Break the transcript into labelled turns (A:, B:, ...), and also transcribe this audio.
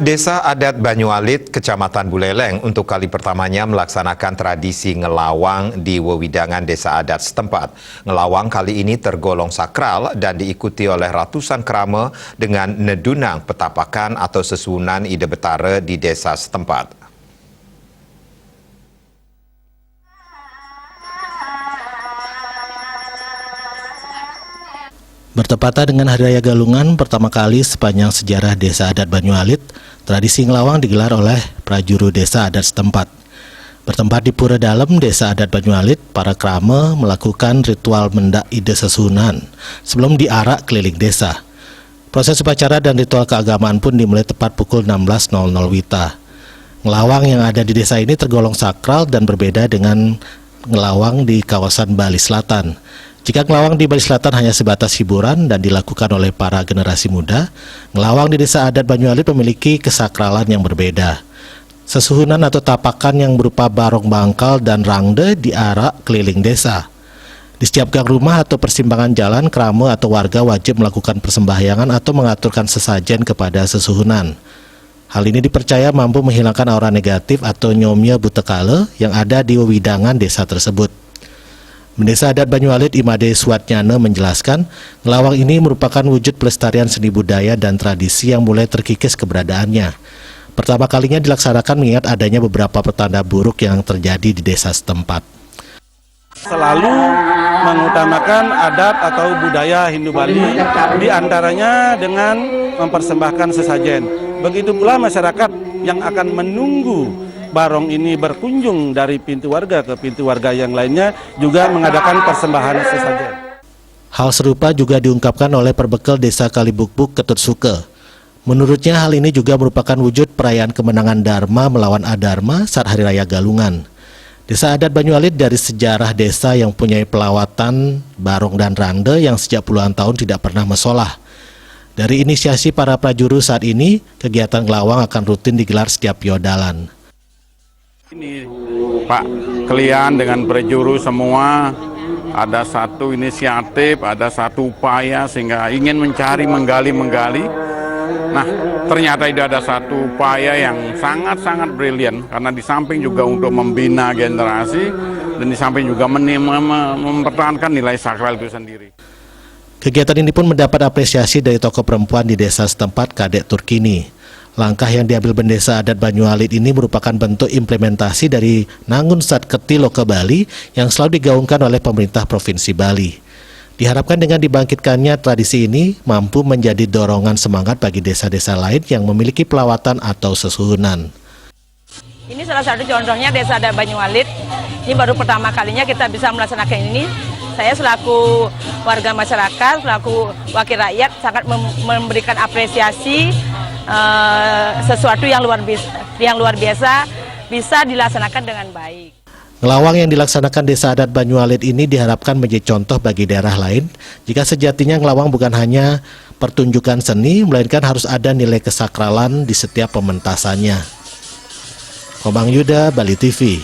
A: Desa adat Banyualit, Kecamatan Buleleng untuk kali pertamanya melaksanakan tradisi ngelawang di wewidangan desa adat setempat. Ngelawang kali ini tergolong sakral dan diikuti oleh ratusan krama dengan nedunang petapakan atau sesunan ide betara di desa setempat.
B: Bertepatan dengan Hari Raya Galungan, pertama kali sepanjang sejarah Desa Adat Banyualit, tradisi ngelawang digelar oleh prajuru desa adat setempat. Bertempat di Pura Dalem, Desa Adat Banyualit, para krama melakukan ritual mendak ide sesunan sebelum diarak keliling desa. Proses upacara dan ritual keagamaan pun dimulai tepat pukul 16.00 WITA. Ngelawang yang ada di desa ini tergolong sakral dan berbeda dengan ngelawang di kawasan Bali Selatan. Jika ngelawang di Bali Selatan hanya sebatas hiburan dan dilakukan oleh para generasi muda, ngelawang di Desa Adat Banyualit memiliki kesakralan yang berbeda. Sesuhunan atau tapakan yang berupa barong bangkal dan rangde diarak keliling desa. Di setiap gang rumah atau persimpangan jalan, krama atau warga wajib melakukan persembahyangan atau mengaturkan sesajen kepada sesuhunan. Hal ini dipercaya mampu menghilangkan aura negatif atau nyomya butekale yang ada di wewidangan desa tersebut. Desa Adat Banyualit Imade Swatnyana menjelaskan, ngelawang ini merupakan wujud pelestarian seni budaya dan tradisi yang mulai terkikis keberadaannya. Pertama kalinya dilaksanakan mengingat adanya beberapa petanda buruk yang terjadi di desa setempat.
C: Selalu mengutamakan adat atau budaya Hindu Bali, diantaranya dengan mempersembahkan sesajen. Begitu pula masyarakat yang akan menunggu barong ini berkunjung dari pintu warga ke pintu warga yang lainnya juga mengadakan persembahan sesajen.
B: Hal serupa juga diungkapkan oleh Perbekal Desa Kalibukbuk Ketut Suke. Menurutnya hal ini juga merupakan wujud perayaan kemenangan Dharma melawan Adharma saat Hari Raya Galungan. Desa Adat Banyualit dari sejarah desa yang punya pelawatan barong dan rangde yang sejak puluhan tahun tidak pernah mesolah. Dari inisiasi para prajuru saat ini, kegiatan ngelawang akan rutin digelar setiap piodalan.
D: Ini Pak Kalian dengan prajuru semua ada satu inisiatif, ada satu upaya sehingga ingin mencari, menggali. Nah, ternyata itu ada satu upaya yang sangat-sangat brilian karena di samping juga untuk membina generasi dan di samping juga mempertahankan nilai sakral itu sendiri.
B: Kegiatan ini pun mendapat apresiasi dari tokoh perempuan di desa setempat, Kadek Turkini. Langkah yang diambil Desa Adat Banyualit ini merupakan bentuk implementasi dari Nangun Satketi Loka Bali yang selalu digaungkan oleh pemerintah Provinsi Bali. Diharapkan dengan dibangkitkannya tradisi ini mampu menjadi dorongan semangat bagi desa-desa lain yang memiliki pelawatan atau sesuhunan.
E: Ini salah satu contohnya Desa Adat Banyualit. Ini baru pertama kalinya kita bisa melaksanakan ini. Saya selaku warga masyarakat, selaku wakil rakyat sangat memberikan apresiasi. Sesuatu yang luar biasa bisa dilaksanakan dengan baik.
B: Ngelawang yang dilaksanakan Desa Adat Banyualit ini diharapkan menjadi contoh bagi daerah lain jika sejatinya ngelawang bukan hanya pertunjukan seni, melainkan harus ada nilai kesakralan di setiap pementasannya. Komang Yuda, Bali TV.